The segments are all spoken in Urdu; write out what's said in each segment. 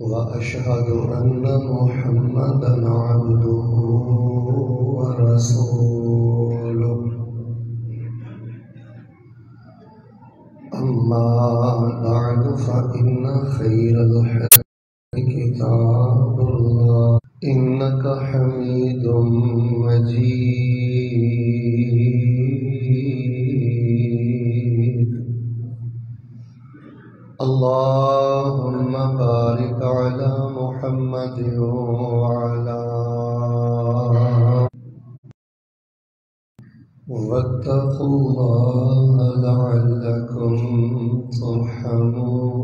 وأشهد أن محمدا عبده ورسوله. أما بعد فإن خير الحديث كتاب الله إنك حميد مجيد. اللهم بارك على محمد وعلى واتقوا الله لعلكم ترحمون.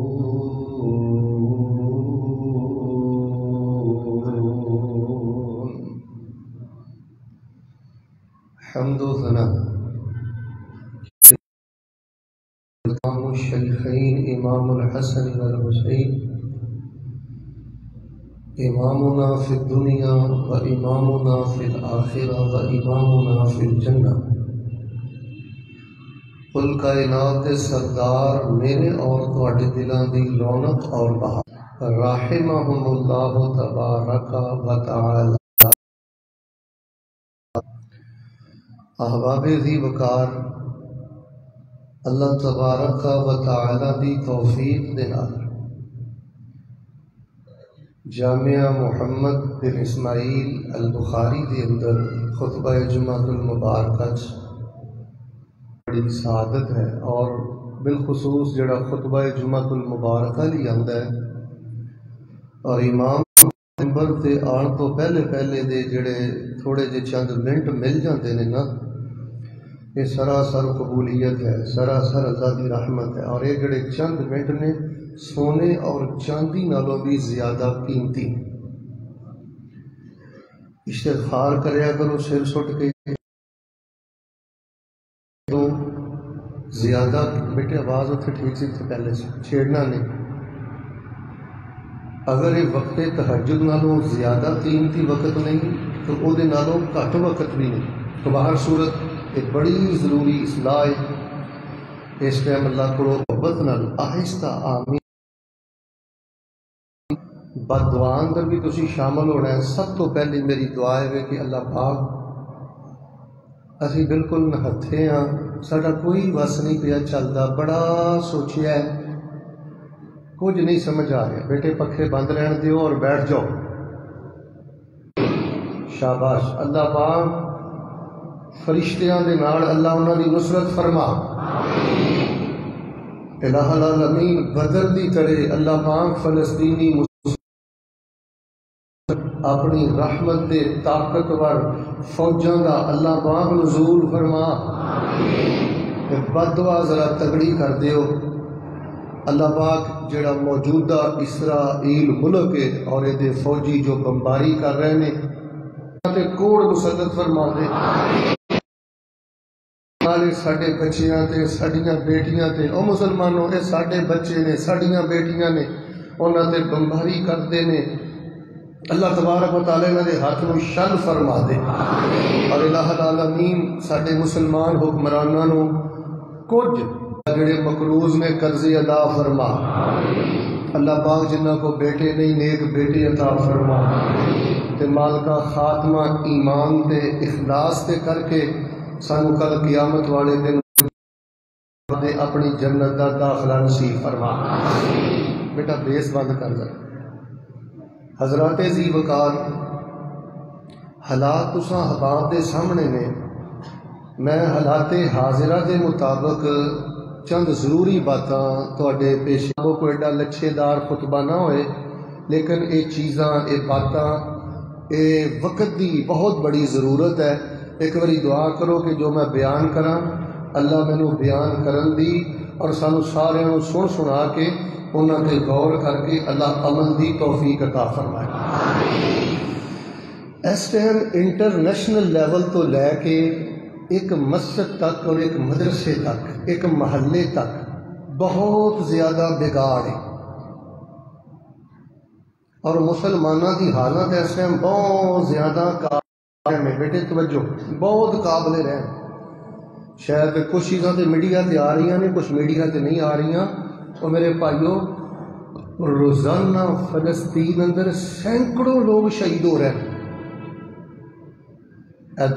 حمد و ثنا امام الشیخین امام الحسن والحسین امامنا فی الدنیا و امامنا فی الآخرہ و امامنا فی الجنہ. کل کائنات دے سردار میرے اور تواڈے دلاں دی رونق اور بہار رحمہم اللہ تبارک و تعالی. احباب ذی وقار، اللہ تبارک و تعالی دی توفیق دے نال جامعہ محمد بن اسماعیل البخاری دے اندر خطبہ جمعۃ المبارکہ بڑی سعادت ہے، اور بالخصوص جڑا خطبہ جمعۃ المبارکہ لی آندا ہے اور امام منبر تے آن تو پہلے دے جڑے تھوڑے جے چند منٹ مل جاندے نے نا، یہ سراسر قبولیت ہے، سراسر اللہ کی رحمت ہے. اور یہ جڑے چند منٹ نے سونے اور چاندی نالوں بھی زیادہ قیمتی. استغفار کریا کرو سر سٹ کے، تو زیادہ بیٹے آواز اتنے ٹھیک سی پہلے چھیڑنا نہیں. اگر یہ وقت تہجد نالوں زیادہ قیمتی وقت نہیں تو وہ دے نالوں گھٹ وقت بھی نہیں. تو باہر صورت ایک بڑی ضروری اصلاح ہے اس ٹائم اللہ کو محبت نال آہستہ آمین بد دعا اندر بھی تسی شامل ہونا ہے. سب تو پہلی میری دعا ہے کہ اللہ پاک اسی بالکل نہتھے ہاں، ساڈا کوئی وس نہیں پیا چلتا، بڑا سوچیا ہے کچھ نہیں سمجھ آ رہا. بیٹے پکھے بند رہن دیو اور بیٹھ جاؤ. شاباش. اللہ پاک فرشتیاں دے نال اللہ انہاں دی نصرت فرما. الہ العالمین بدر دی کرے اللہ پاک فلسطینی اپنی رحمت دے طاقتور فوجاں دا اللہ پاک نزول فرما. بد دعا ذرا تگڑی کر دیو. اللہ پاک جڑا موجودہ اسرائیل ملک ہے اور یہ دے فوجی جو بمباری کر رہے ہیں تے کوڑ مسلط فرما دے. ساڈے بچیاں تے ساڈیاں بیٹیاں تے او مسلمانوں اے ساڈے بچے نے ساڈیاں بیٹیاں نے انہاں تے بمباری کردے نے. اللہ تبارک و تعالی نے ہاتھ نو شل فرما دے. اور الہ العالمین ساڈے مسلمان حکمراناں نو کچھ جڑے مقروض میں قرضے ادا فرما. اللہ پاک جنہاں کو بیٹے نہیں نیک بیٹے عطا فرما تے مالکا خاتمہ ایمان تے اخلاص تے کر کے سانو کل قیامت والے دن اپنی جنت دا داخلہ نصیب فرما. بیٹا بیس بند کر دے. حضرات ذی وقار، حالات تساں احباب دے سامنے نے. میں حالات حاضرہ دے مطابق چند ضروری باتاں تواڈے پیش کو کوئی ایڈا لچھے دار خطبہ نہ ہوئے، لیکن یہ چیزاں یہ باتاں یہ وقت دی بہت بڑی ضرورت ہے. ایک باری دعا کرو کہ جو میں بیان کراں اللہ مینو بیان کرن دی اور سانو سارے سن سنا کے انہاں تے غور کر کے اللہ عمل دی توفیق عطا فرمائے. اس ٹائم انٹرنیشنل لیول تو لے کے ایک مسجد تک اور ایک مدرسے تک ایک محلے تک بہت زیادہ بگاڑ ہے. اور مسلمانوں کی حالت اس ٹائم بہت زیادہ قابل ہے. بیٹے توجہ، بہت قابل رہن. شاید کچھ چیزاں تو میڈیا تے آ رہی ہیں، کچھ میڈیا تے نہیں آ رہی. تو میرے بھائیو، روزانہ فلسطین اندر سینکڑوں لوگ شہید ہو رہے ہیں۔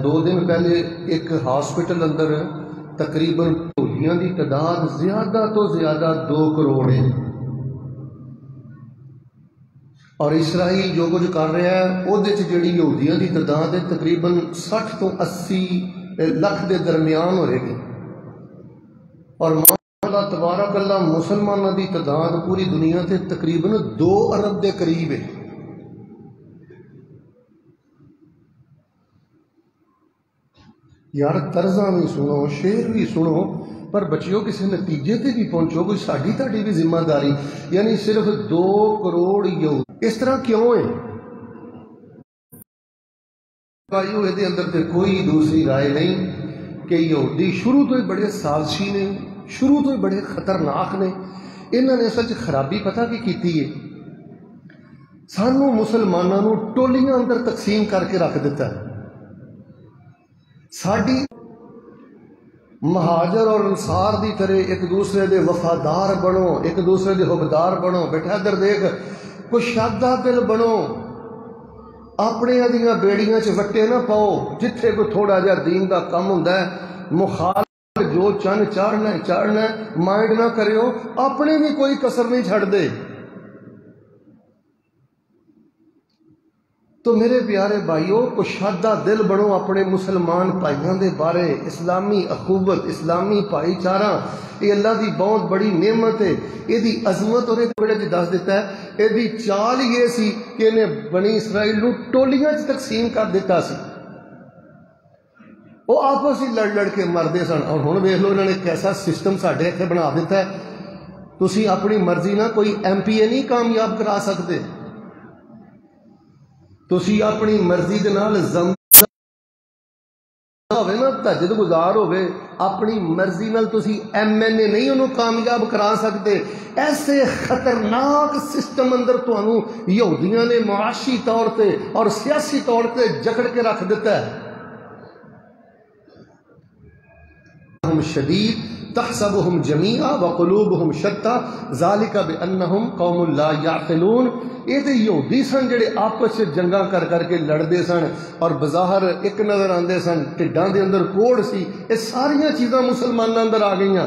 2 دن پہلے ایک ہاسپٹل اندر تقریباً یہودیاں دی تعداد زیادہ تو زیادہ 2 کروڑ ہے، اور اسرائیل جو کچھ کر رہا ہے وہ جڑی یہودیاں دی تعداد ہے تقریباً 60 تو 80 لاکھ دے درمیان ہو رہے گی، اور اللہ تبارک اللہ مسلمانوں دی تعداد پوری دنیا تے تقریباً 2 ارب دے قریب ہے۔ یار طرزاں بھی سنو، شعر بھی سنو، پر بچیو کسی نتیجے تے بھی پہنچو، کوئی ساڈی تہاڈی بھی ذمہ داری۔ یعنی صرف 2 کروڑ یہود اس طرح کیوں ہے؟ بھائیو یہ اندر تے کوئی دوسری رائے نہیں کہ یہودی شروع تو ہی بڑے سازشی نے، شروع تو ہی بڑے خطرناک نے۔ انہوں نے سچ خرابی پتہ کی کیتی ہے، سانو مسلمانوں ٹولیاں اندر تقسیم کر کے رکھ دیتا ہے۔ ساڈی مہاجر اور انصار دی طرح ایک دوسرے دے وفادار بنو، ایک دوسرے دے حبدار بنو۔ بیٹھا ادھر دیکھ، کشادہ دل بنو، اپنے دیاں بیڑیاں چ وٹے نہ پاؤ۔ جتھے کوئی تھوڑا جہا دین دا کم ہوندا ہے، مخالف جو چن چاڑنا ہے، مائنڈ نہ کریو، اپنے بھی کوئی کسر نہیں چھڑ دے۔ تو میرے پیارے بھائیو، کشادہ دل بنو اپنے مسلمان بھائیوں دے بارے۔ اسلامی اخوت، اسلامی بھائی چارہ، یہ اللہ دی بہت بڑی نعمت ہے۔ یہ دی عظمت اور ایک بڑے دس دیتا ہے، یہ دی چال یہ سی کہ انہیں بنی اسرائیل نو ٹولیاں چ تقسیم کر دیتا سی، وہ آپس ہی لڑ کے مردے سن۔ اور ہن ویکھ لو انہوں نے کیسا سسٹم ساڈے اتنے بنا دیتا ہے، تسی اپنی مرضی نہ کوئی ایم پی اے نہیں کامیاب کرا سکتے، تسی اپنی مرضی دے نال ہوئے نا تہجد گزار ہوئے، اپنی مرضی نال تسی ایم این اے نہیں انہوں کامیاب کرا سکتے۔ ایسے خطرناک سسٹم اندر تو انہوں یہودیاں نے معاشی طور تے اور سیاسی طور تے جکڑ کے رکھ دیتا ہے۔ ہم شدید تحسبهم جميعا وقلوبهم شتى ذلك بانهم قوم لا يعقلون۔ یہ تو یہودی سن جڑے آپس سے جنگاں کر کے لڑتے سن اور بظاہر ایک نظر آندے سن، ٹھڈاں دے اندر کوڑ سی، یہ ساریاں چیزاں مسلمانوں اندر آ گئیاں۔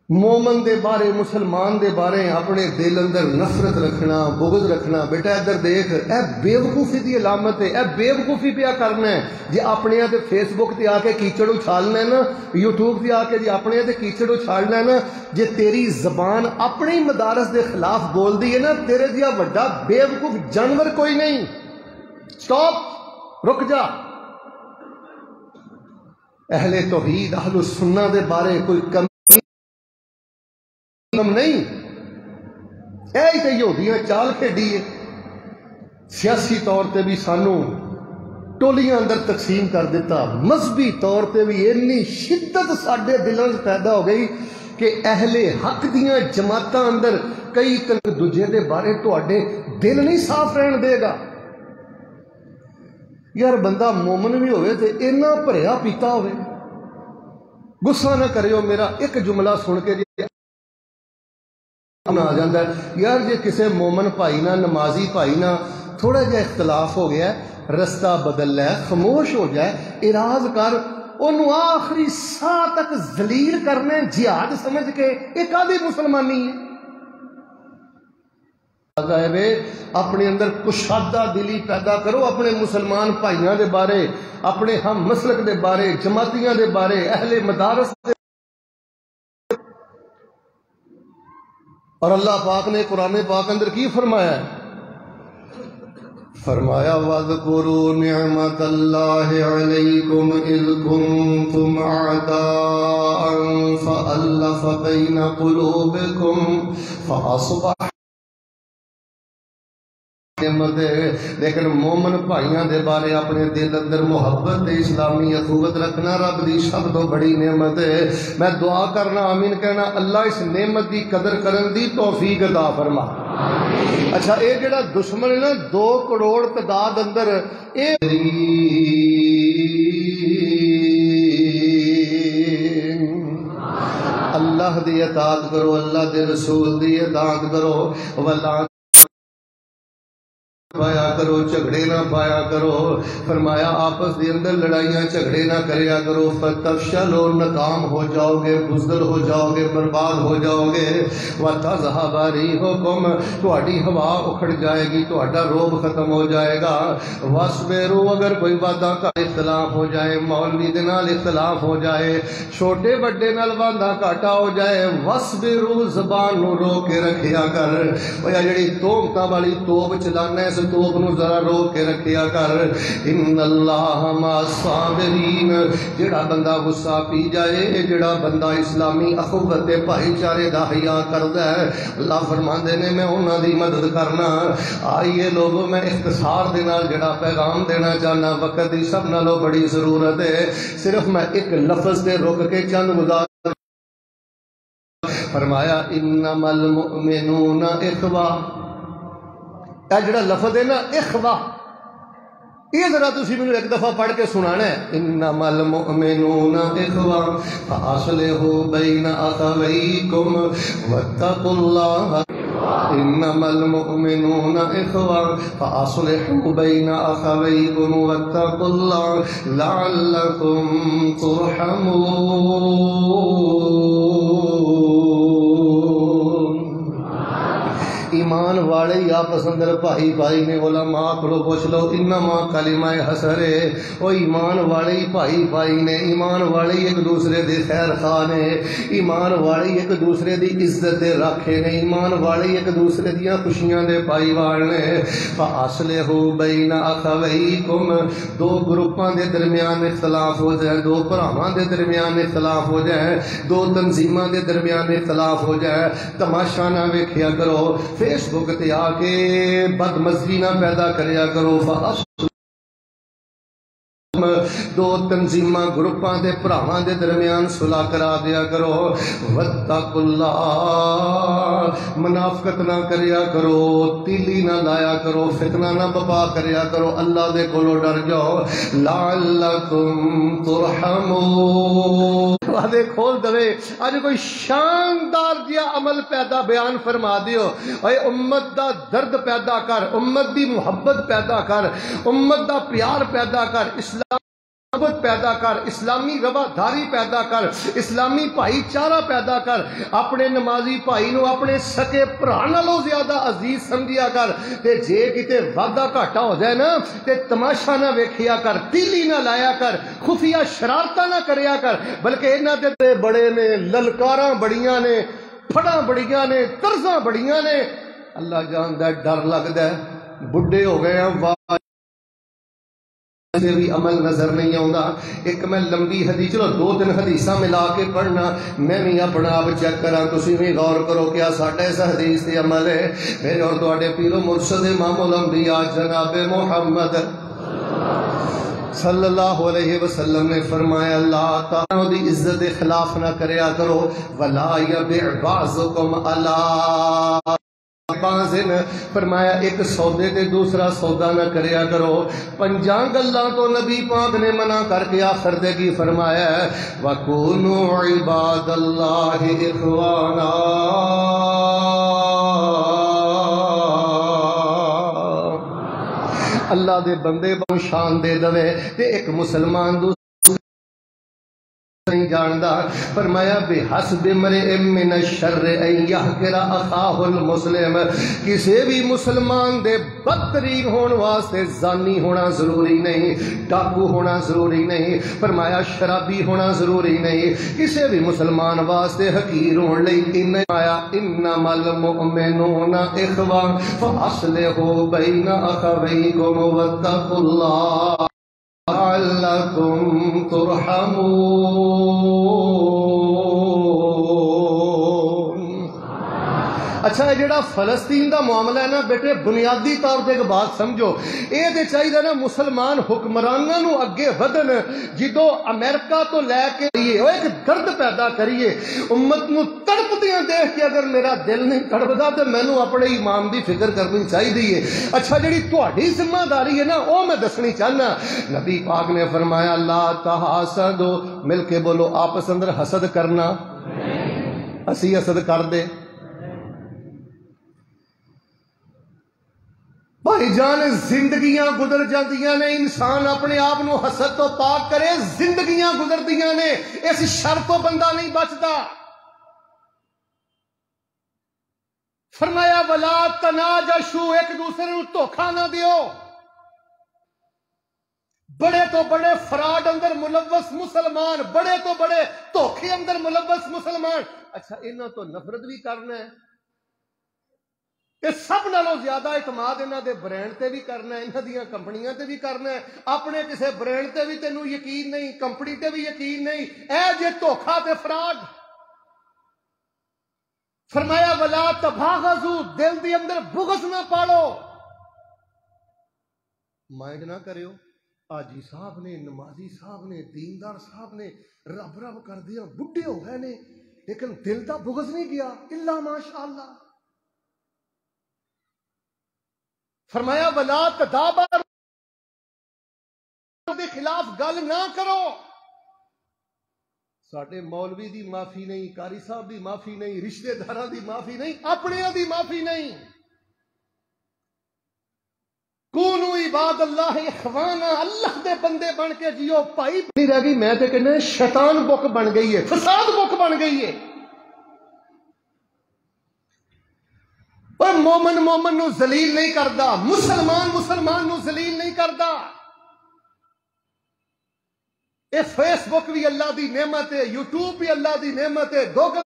مومن دے بارے، مسلمان دے بارے اپنے دل اندر نفرت رکھنا، بغض رکھنا۔ بیٹا ادھر دیکھ، اے بے وقوفی دی علامت ہے، اے بے وقوفی پیا کرنا ہے۔ جی اپنے تے فیس بک تے آ کے کیچڑ اچھالنا ہے نا، یوٹیوب تے آ کے جی اپنے تے کیچڑ اچھالنا ہے نا، جی تیری زبان اپنے ہی مدارس دے خلاف بول دی ہے نا، تیرے جیا بڑا بے وقوف جانور کوئی نہیں۔ سٹاپ، رک جا۔ اہل توحید، اہل سنہ دے بارے کوئی کمی نہیں، اے تے یہودیاں چال کھیڈی ہے۔ سیاسی طور تے بھی سانو ٹولیاں اندر تقسیم کر دیتا، مذہبی طور تے بھی اتنی شدت ساڈے دلاں وچ پیدا ہو گئی کہ اہل حق دیاں جماعتاں اندر کئی دوجے دے بارے تواڈے دل نہیں صاف رہن دے گا۔ یار بندہ مومن بھی ہوئے تے اینا بھریا پیتا ہوئے، غصہ نہ کریو، میرا ایک جملہ سن کے آ جاتا ہے یار جی کسی مومن بھائی نہ، نمازی بھائی نہ تھوڑا جہا اختلاف ہو گیا ہے، رستہ بدل لے، خاموش ہو جائے، اعراض کر، انہوں آخری ساہ تک ذلیل کرنے جہاد سمجھ کے ایک آدھی مسلمانی ہے۔ اپنے اندر کشادہ دلی پیدا کرو اپنے مسلمان بھائیوں دے بارے، اپنے ہم مسلک دے بارے، جماعتیاں دے بارے، اہل مدارس دے۔ اور اللہ پاک نے قرآن پاک اندر کی فرمایا ہے؟ فرمایا وَاذْكُرُوا نِعْمَةَ اللَّهِ عَلَيْكُمْ إِذْ كُنْتُمْ أَعْدَاءً فَأَلَّفَ بَيْنَ قُلُوبِكُمْ فَأَصْبَحْتُمْ لیکن مومن بھائیاں دے بارے اپنے دل اندر محبت اسلامی اخوت رکھنا رب دی سب تو بڑی نعمت ہے۔ میں دعا کرنا، آمین کہنا، اللہ اس نعمت دی قدر کرن دی توفیق عطا فرما۔ اچھا اے جڑا دشمن ہے نا 2 کروڑ تعداد اندر، اے اللہ اللہ دی اطاعت کرو، اللہ دے رسول دی اطاعت کرو، ولا پایا کرو، جھگڑے نہ پایا کرو۔ فرمایا آپس دے اندر لڑائیاں جھگڑے نہ کریا کرو، فتفشلو، ناکام ہو جاؤ گے، بزدل ہو جاؤ گے، برباد ہو جاؤ گے، وتذهب ريحكم، تہاڈی ہوا اکھڑ جائے گی، تہاڈا روب ختم ہو جائے گا۔ واصبروا، اگر کوئی وعدہ کا اختلاف ہو جائے، مولوی دے نال اختلاف ہو جائے، چھوٹے بڑے نال وعدہ گھاٹا ہو جائے، واصبروا، زبان نو رو کے رکھیا کر۔ او جڑی توبتاں والی توب چلانا ہے، توب نو ذرا روک کے رکھیا کر۔ ان اللہ مع الصابرین، جڑا بندہ غصہ پی جائے، جڑا بندہ اسلامی اخوت بھائی چارے دا حیا کردا ہے، اللہ فرماندے نے میں انہاں دی مدد کرنا۔ آئیے لوگوں، میں اختصار دے نال جڑا پیغام دینا چاہنا، وقت دی سب نالوں بڑی ضرورت ہے، صرف میں ایک لفظ تے رک کے چند گزار فرمایا انما المؤمنون اخوہ۔ اے جڑا لفظ ہے نا اخوہ، یہ ذرا تسی مینوں ایک دفعہ پڑھ کے سنانا ہے۔ انما المؤمنون اخوہ فاصلحوا بین اخویکم واتقوا اللہ۔ انما المؤمنون اخوہ فاصلحوا بین اخویکم واتقوا اللہ لعلکم ترحمون۔ ایمان والے ہی آپس اندر بھائی بھائی نے، علماء کو پوچھ لو، انما کلمہ حسر ہے، وہ ایمان والے ہی بھائی بھائی نے، ایمان والے ہی ایک دوسرے دے خیر خواہ نے، ایمان والے ہی ایک دوسرے دی عزت رکھے نے، ایمان والے ہی ایک دوسرے دیاں خوشیاں دے پائی وال نے۔ فاصلحوا بین اخویکم، دو گروپاں دے درمیان اختلاف ہو جائے، دو بھراواں دے درمیان اختلاف ہو جائے، دو تنظیماں دے درمیان اختلاف ہو جائے، تماشا نہ ویکھیا کرو، فیس بک تے آ کے بدمزگی نہ پیدا کریا کرو۔ دو تنظیماں گروپاں دے بھراواں دے درمیان صلح کرا دیا کرو۔ واتقوا اللہ، منافقت نہ کریا کرو، تیلی نہ لایا کرو، فتنہ نہ بپا کریا کرو، اللہ دے کولو ڈر جاؤ۔ لعلکم ترحمون، وعدے کھول دوے اج کوئی شاندار جیا عمل پیدا بیان فرما دیو۔ اے امت دا درد پیدا کر، امت دی محبت پیدا کر، امت دا پیار پیدا کر، اسلام محبت پیدا کر، اسلامی رواداری پیدا کر، اسلامی بھائی چارہ پیدا کر، اپنے نمازی بھائی نو اپنے سکے بھرا نالوں زیادہ عزیز سمجھیا کر، تے جے کتے وعدہ گھاٹا ہو جائے نا تے تماشا نہ ویکھیا کر، تیلی نہ لایا کر، خفیہ شرارتاں نہ کریا کر، بلکہ انہاں دے بڑے نے، للکاراں بڑیاں نے، پھڑاں بڑیاں نے، طرزاں بڑیاں نے، اللہ جاندا ہے ڈر لگدا ہے، بڈھے ہو گئے ہیں، سے بھی عمل نظر نہیں آؤں۔ ایک میں لمبی حدیث، چلو دو تین حدیثاں ملا کے پڑھنا، میں بھی اپنا آپ چیک کراں، تسی بھی غور کرو کیا ساڈا اس حدیث تے عمل ہے۔ میرے اور تواڈے پیر و مرشد امام الانبیاء جناب محمد صلی اللہ علیہ وسلم نے فرمایا اللہ تعالیٰ دی عزت خلاف نہ کریا کرو، ولا یبع بعضکم علی بازن، فرمایا ایک سودے تے دوسرا سودا نہ کریا کرو۔ پنجاں گلاں تو نبی پاک نے منع کر کے آخر دے کی فرمایا ہے وَكُونُوا عِبَادَ اللَّهِ إِخْوَانًا، اللہ دے بندے بہت شان دے دوے تے ایک مسلمان دوسرا نہیں جاندا۔ فرمایا بحسب امرئ من الشر ان یحقر اخاہ المسلم، کسی بھی مسلمان دے بدترین ہون واسطے زانی ہونا ضروری نہیں، ڈاکو ہونا ضروری نہیں، فرمایا شرابی ہونا ضروری نہیں، کسی بھی مسلمان واسطے حقیر ہون لئی فرمایا انما المؤمنون اخوہ فاصلحوا بین اخویکم واتقوا اللہ لعلکم ترحمون۔ اچھا یہ جڑا فلسطین دا معاملہ ہے نا بیٹے، بنیادی طور پہ ایک بات سمجھو، یہ تے چاہیے نا مسلمان حکمراناں نو اگے ودن، جدو امریکہ تو لے کے وہ ایک درد پیدا کریے، امت نو تڑپدیاں دیکھ کے اگر میرا دل نہیں تڑپدا تو مینوں اپنے ایمان دی فکر کرنی چاہیے۔ اچھا جڑی تہاڈی ذمہ داری ہے نا وہ میں دسنی چاہنا، نبی پاک نے فرمایا لا تحاسدوا، مل کے بولو آپس اندر حسد کرنا اسی حسد کر دے؟ بھائی جان زندگیاں گزر جاندیاں نے، انسان اپنے آپ نو حسد تو پاک کرے، زندگیاں گزردیاں نے، اس شر تو بندہ نہیں بچتا۔ فرمایا ولا تناجشوا، ایک دوسرے نو دھوکھا نہ دیو۔ بڑے تو بڑے فراڈ اندر ملوث مسلمان، بڑے تو بڑے دھوکھے اندر ملوث مسلمان، اچھا انہاں تو نفرت بھی کرنا ہے، کہ سب نالوں زیادہ اعتماد انہاں دے برانڈ تے بھی کرنا ہے، انہاں دیاں کمپنیاں تے بھی کرنا ہے، اپنے کسے برانڈ تے بھی تینوں یقین نہیں، کمپنی تے بھی یقین نہیں، اے جے دھوکھا تے فراڈ۔ فرمایا ولا تباغضوا، دل دے اندر بغض نہ پالو، مائنڈ نہ کریو آجی صاحب نے، نمازی صاحب نے، دیندار صاحب نے رب رب کر دیا، بڈھے ہو گئے نے لیکن دل دا بغض نہیں گیا، الا ماشاء اللہ۔ فرمایا ولا تدابر، دے خلاف گل نہ کرو۔ ساڈے مولوی دی معافی نہیں، قاری صاحب دی معافی نہیں، رشتہ داراں دی معافی نہیں، اپنیاں دی معافی نہیں۔ کونو عباد اللہ اخوانا، اللہ دے بندے بن کے جیو، بھائی نہیں رہ گئی، میں تے کہنا شیطان بک بن گئی ہے، فساد بک بن گئی ہے۔ اور مومن مومن نو ذلیل نہیں کردا، مسلمان مسلمان نو ذلیل نہیں کردا۔ اے فیس بک بھی اللہ دی نعمت ہے، یوٹیوب بھی اللہ دی نعمت ہے، گوگل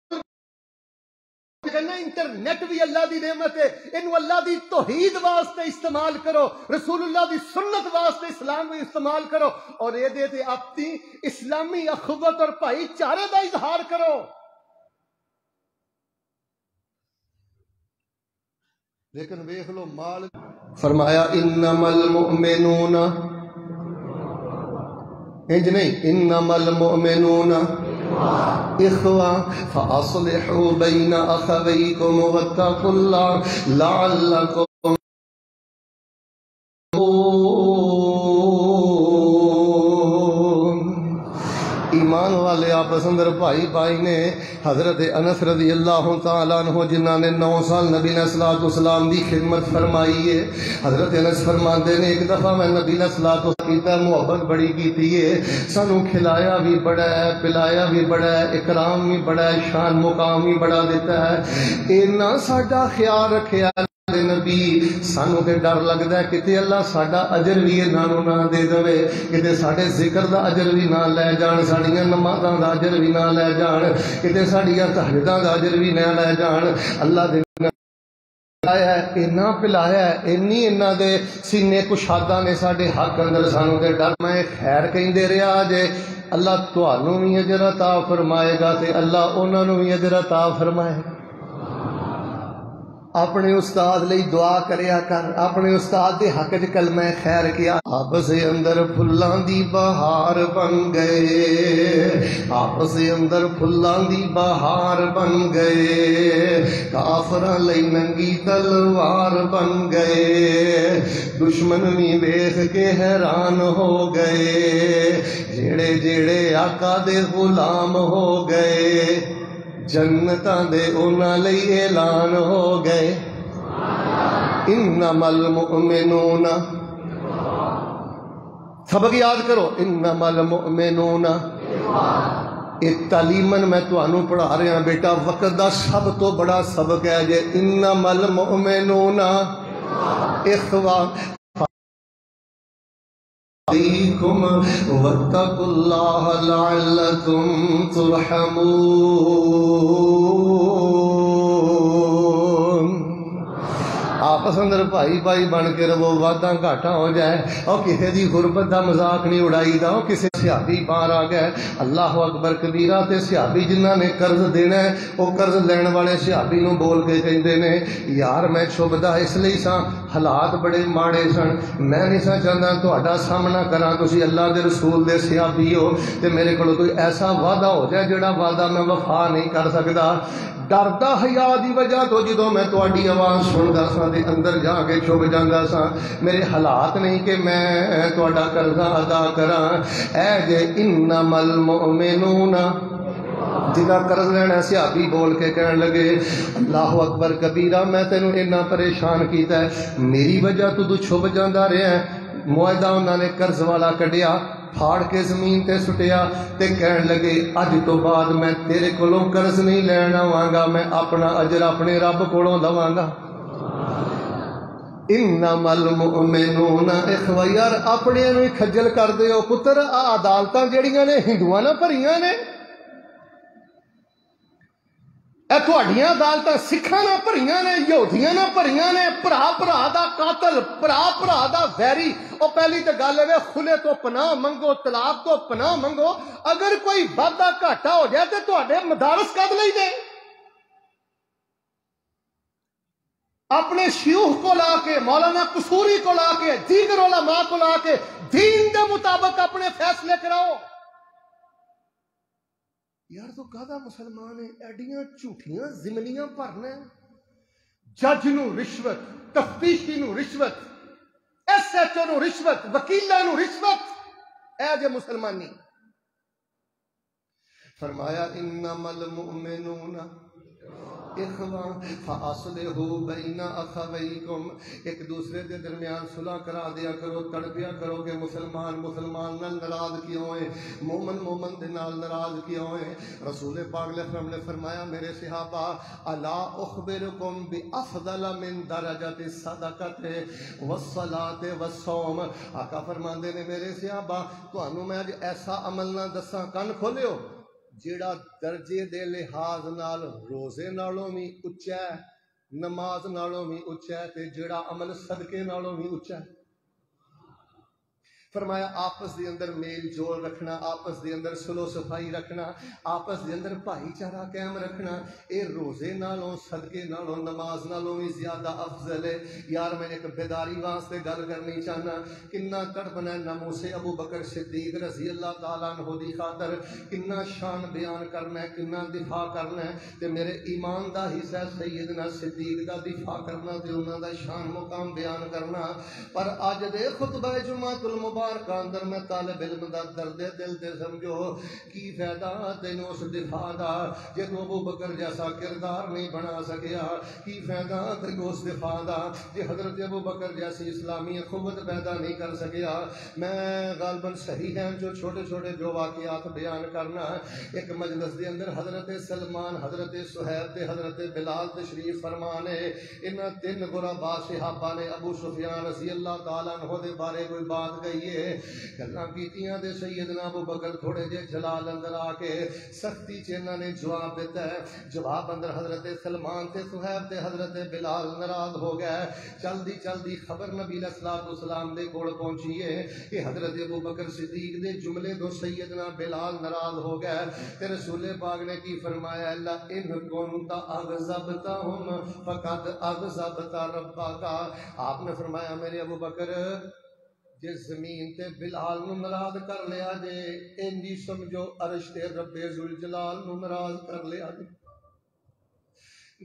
انٹرنیٹ بھی اللہ دی نعمت ہے، انو اللہ دی توحید واسطے استعمال کرو، رسول اللہ دی سنت واسطے اسلام کو استعمال کرو، اور یہ دے اپنی اسلامی اخوت اور بھائی چارے دا اظہار کرو۔ لیکن ویکھ لو مال، فرمایا انما المؤمنون، انج نہیں، انما المؤمنون اخوہ فاصلحوا بین اخویکم واتقوا اللہ لعلکم ایمان والے آپس اندر بھائی بھائی نے۔ حضرت انس رضی اللہ تعالیٰ عنہ جنہاں نے 9 سال نبی علیہ الصلوۃ والسلام دی خدمت فرمائی ہے، حضرت انس فرماندے نے ایک دفعہ میں نبی علیہ الصلوۃ والسلام کی محبت بڑی کیتی ہے، سانو کھلایا بھی بڑا ہے، پلایا بھی بڑا ہے، اکرام بھی بڑا ہے، شان مقام بھی بڑا دیتا ہے، اینا ساڈا خیال رکھیا نبی، سانو تے ڈر لگدا ہے کتے اللہ ساڈا اجر بھی انہاں نوں نہ دے دے، کتے ساڈے ذکر دا اجر بھی نہ لے جان، ساڈیاں نمازاں دا اجر بھی نہ لے جان، کتے ساڈیاں تہجداں دا اجر بھی نہ لے جان۔ اللہ دے پلایا ہے، اینا پلایا ہے، اینی انہاں دے سینے کشادہ نے ساڈے حق اندر، سانو تے ڈر میں خیر کہندے رہیا جے اللہ تانوں بھی اجر عطا فرمائے گا تے اللہ انہاں نوں بھی اجر عطا فرمائے گا۔ اپنے استاد لئی دعا کریا کر، اپنے استاد دے حق وچ کلمہ خیر کیا۔ آپس اندر پھلاں دی بہار بن گئے، آپس اندر پھلاں دی بہار بن گئے، کافراں لئی ننگی تلوار بن گئے، دشمن بھی ویکھ کے حیران ہو گئے، جڑے جڑے آقا دے غلام ہو گئے، جنتاں دے انہاں لئی اعلان ہو گئے۔ انما المؤمنون، سبق یاد کرو، انما المؤمنون، ایک تعلیمن میں تانوں پڑھا رہا بیٹا، وقت دا سب تو بڑا سبق ہے جے انما المؤمنون اخوہ علیکم واتقوا اللہ لعلکم ترحمون۔ آپس اندر بھائی بھائی بن کے رہو، وعدہ گھاٹا ہو جائے، اور کسی دی غربت دا مذاق نہیں اڑائی دا، کسی صحابی باہر آ گئے، اللہ اکبر کبیرہ، تے صحابی جنہاں نے قرض دینا ہے وہ قرض لین والے صحابی نو بول کے کہندے نے یار میں چھبدا اس لیے سا، حالات بڑے ماڑے سن، میں نہیں سا چاہتا تہاڈا سامنا کراں، تسی اللہ دے رسول دے صحابی ہو تے میرے کولوں کوئی ایسا وعدہ ہو جائے جڑا وعدہ میں وفا نہیں کر سکدا۔ ڈردا حیا دی وجہ تو جدوں میں تہاڈی آواز سندا سا تے اندر جا کے چھپ جاندا سا، میرے حالات نہیں کہ میں تہاڈا قرضہ ادا کراں۔ اے جے انما المؤمنون جنہ قرض لینا صحابی بول کے کہن لگے اللہ اکبر کبیرہ میں تینوں اتنا پریشان کیتا ہے میری وجہ تو چھپ جانا رہا ہے معاہدہ انہوں نے قرض والا کڈیا پھاڑ کے زمین تے سٹیا تے کہن لگے اج تو بعد میں تیرے کولوں قرض نہیں لینا آواں میں اپنا اجر اپنے رب کولوں لواں گا انما المؤمنون اخوہ یار اپنے نوں کھجل کر دیو پتر عدالتاں جڑیاں نے ہندوؤں نہ بھریاں نے اے تہاڈیاں عدالتاں سکھاں نہ بھریاں نے یہودیاں نہ بھریاں نے بھرا بھرا دا قاتل بھرا بھرا دا ویری او پہلی تے گل ہے کھلے تو پناہ منگو طلاق تو پناہ منگو اگر کوئی وادا گھاٹا ہو جائے تے تہاڈے مدارس کد لئی دے اپنے شیوخ کو لا کے مولانا قصوری کو لا کے دیگر علماء کو لا کے دین دے مطابق اپنے فیصلے کراؤ یار تو کہدا مسلمان ہے ایڈیاں جھوٹیاں ضمنیاں بھرنا جج نو رشوت تفتیشی نو رشوت ایس ایچ او نو رشوت وکیلاں نو رشوت اے جے مسلمانی فرمایا انما المؤمنون اخوان فاصلحوا بین اخویکم ایک دوسرے کے درمیان صلح کرا دیا کرو تڑپیا کرو کہ مسلمان مسلمان نال ناراض کیوں ہیں مومن مومن دے نال ناراض کیوں ہیں رسول پاک علیہ السلام نے فرمایا میرے صحابہ الا اخبرکم بافضل من درجۃ الصدقۃ والصلاۃ والصوم آقا فرماندے نے میرے صحابہ تانوں میں اج ایسا عمل نہ دساں کن کھولیو جیڑا درجے دے لحاظ نال روزے نالوں بھی اچا ہے نماز نالوں بھی اچا ہے تے جیڑا عمل صدقے نالوں بھی اچا ہے فرمایا آپس دے اندر میل جول رکھنا آپس دے اندر سلو صفائی رکھنا آپس دے اندر بھائی چارہ قائم رکھنا اے روزے نالوں صدقے نالوں نماز نالوں بھی زیادہ افضل ہے یار میں ایک بیداری واسطے گل کرنی چاہنا کنا تڑپنا ہے ناموس ابو بکر صدیق رضی اللہ تعالیٰ عنہ دی خاطر کنا شان بیان کرنا ہے کنا دفاع کرنا ہے تے میرے ایمان دا حصہ سیدنا صدیق دا دفاع کرنا تے انہاں دا شان مقام بیان کرنا پر اج دے خطبہ جمعۃ المبارک کا اندر میں طالب علم دا درد دل تے سمجھو کی فائدہ تینوں اس دفاع دا جے تو ابو بکر جیسا کردار نہیں بنا سکیا کی فائدہ تینوں اس دفاع دا جے حضرت ابو بکر جیسی اسلامی قوت پیدا نہیں کر سکیا میں غالباً صحیح ہیں جو چھوٹے چھوٹے جو واقعات بیان کرنا ایک مجلس دے اندر حضرت سلمان حضرت صہیب تے حضرت بلال تشریف فرمانے انہاں تین غرباء صحابہ نے ابو سفیان رضی اللہ تعالیٰ عنہ دے بارے کوئی بات کہی گلاں کیتیاں دے سیدنا ابو بکر تھوڑے جے جلال اندر آ کے سختی چ انہاں نے جواب دیتا ہے جواب اندر حضرت سلمان تے صہیب تے حضرت بلال ناراض ہو گئے چلدی خبر نبی علیہ الصلوۃ والسلام دے کول پہنچی ہے کہ حضرت ابو بکر صدیق دے جملے تو سیدنا بلال ناراض ہو گئے تے رسول پاک نے کی فرمایا اللہ ان کنت اغضبتهم فقد اغضبت ربک آپ نے فرمایا میرے ابو بکر جس زمین تے بلال نو ناراض کر لیا جے انجی سمجھو عرش تے رب ذوالجلال نو ناراض کر لیا جے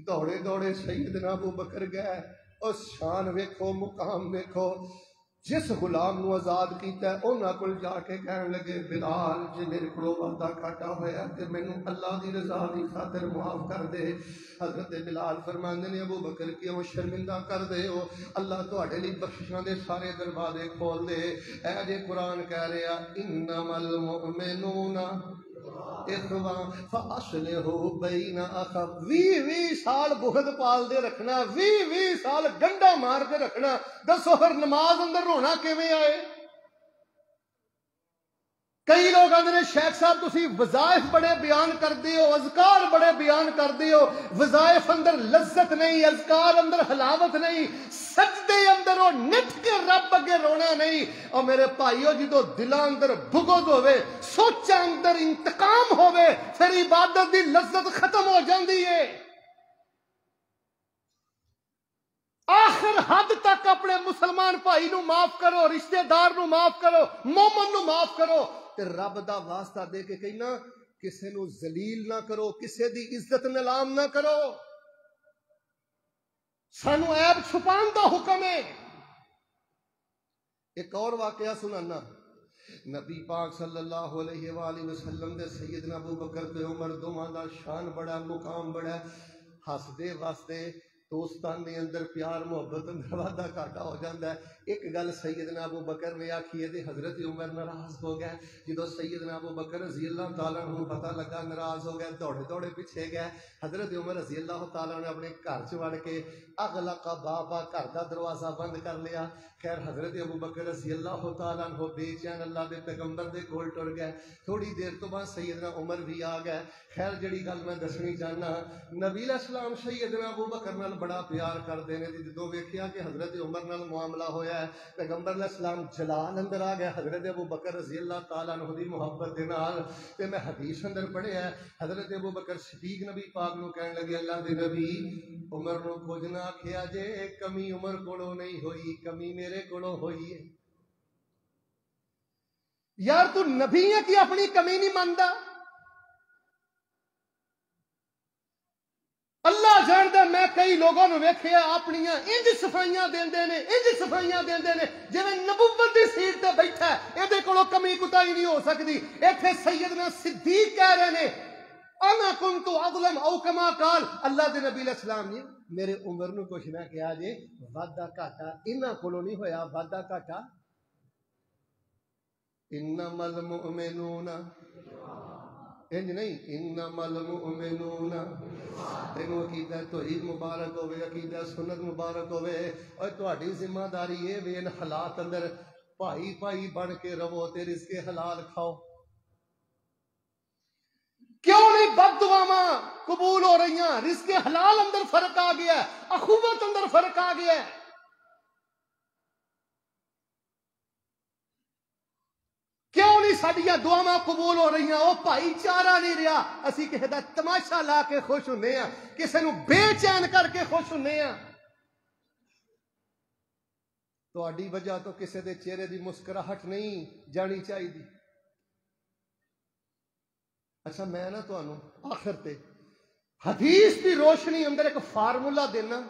دوڑے دوڑے سیدنا ابو بکر گئے اس شان ویکھو مقام ویکھو جس غلام نو آزاد کیتا ہے انہاں کول جا کے کہن لگے بلال جے میرے کولوں وعدہ کھاٹا ہویا تے مینوں اللہ دی رضا دی خاطر معاف کر دے حضرت بلال فرماندے نے ابو بکر کیوں شرمندہ کر دے ہو اللہ تہاڈے لئی بخششاں دے سارے دروازے کھول دے اے جے قرآن کہہ رہا انما المؤمنون اخوان فاصلحوا بین اخویکم 20 سال بغض پال دے رکھنا 20 سال گنڈا مار کے رکھنا دسو پھر نماز اندر رونا کیویں آئے کئی لوگ آدھے شیخ صاحب تسی وظائف بڑے بیان کرتے ہو اذکار بڑے بیان کرتے ہو وظائف اندر لذت نہیں اذکار اندر حلاوت نہیں سجدے اندر وہ نٹ کے رب اگے رونا نہیں اور میرے بھائیو جدو دلاں اندر بغض ہوئے سوچاں اندر انتقام ہوئے پھر عبادت دی لذت ختم ہو جاندی ہے آخر حد تک اپنے مسلمان بھائی نو معاف کرو رشتہ دار نو معاف کرو مومن نو معاف کرو تے رب دا واسطہ دے کے کہنا کسے نو ذلیل نہ کرو کسے دی عزت نیلام نہ کرو سانو عیب چھپان دا حکم ہے ایک اور واقعہ سنانا نبی پاک صلی اللہ علیہ وآلہ وسلم دے سیدنا ابو بکر تے عمر دوواں دا شان بڑا مقام بڑا ہسدے واسطے دوستان دے اندر پیار محبت اندر وعدہ گھاٹا ہو جاتا ہے ایک گل سیدنا ابو بکر نے آکھی ہے حضرت عمر ناراض ہو گئے جدو سیدنا ابو بکر رضی اللہ تعالیٰ عنہ پتہ لگا ناراض ہو گئے دوڑے دوڑے پیچھے گئے حضرت عمر رضی اللہ تعالیٰ نے اپنے گھر چ وڑ کے اغلق بابا گھر کا دروازہ بند کر لیا خیر حضرت ابو بکر رضی اللہ تعالیٰ عنہ بے چین اللہ دے پیغمبر دے کول ٹر گئے تھوڑی دیر تو بعد سیدنا عمر بھی آ گئے خیر جڑی گل میں دسنی چاہنا نبی علیہ السلام سیدنا ابو بکر نال بڑا پیار کرتے ہیں جدوں ویکھیا کہ حضرت عمر نال معاملہ ہویا ہے پیغمبر علیہ السلام جلال اندر آ گئے حضرت ابو بکر رضی اللہ تعالیٰ عنہ دی محبت دے نال تے میں حدیث اندر پڑھیا ہے حضرت ابو بکر صدیق نبی پاک نو کہن لگے اللہ دے نبی عمر نو کچھ نہ آکھیا جے کمی عمر کولوں نہیں ہوئی کمی میرے کولوں ہوئی ہے یار تو نبی ہے کہ اپنی کمی نہیں ماندا اللہ جاندا میں کئی لوگوں نے ویکھیا اپنیاں انج صفائیاں دیندے نے جویں نبوت دی سیٹ تے بیٹھا ہے ایں دے کولوں کمی کوتاہی نہیں ہو سکدی ایتھے سیدنا صدیق کہہ رہے نے انا کنت اظلم او کما قال اللہ دے نبی علیہ السلام نے میرے عمر نو کچھ نہ کہا جے وعدہ گھاٹا انہاں کولوں نہیں ہویا وعدہ گھاٹا انما المؤمنون انج نہیں انما المؤمنون تینوں عقیدہ توحید مبارک ہوئے عقیدہ سنت مبارک ہوئے اور تہاڈی ذمہ داری یہ وے ان حالات اندر بھائی بھائی بن کے رہو تے رزق حلال کھاؤ کیوں نہیں بد دعاواں قبول ہو رہی ہیں رزق حلال اندر فرق آ گیا ہے اخوت اندر فرق آ گیا ہے کیوں نہیں ساڈیاں دعاواں قبول ہو رہی ہیں وہ بھائی چارہ نہیں رہا اسی کسی دا تماشا لا کے خوش ہونے ہیں کسی نو بے چین کر کے خوش ہونے ہیں تہاڈی وجہ تو کسی دے چہرے دی مسکراہٹ نہیں جانی چاہیے اچھا میں نا تانوں آخر تے حدیث دی روشنی اندر ایک فارمولا دینا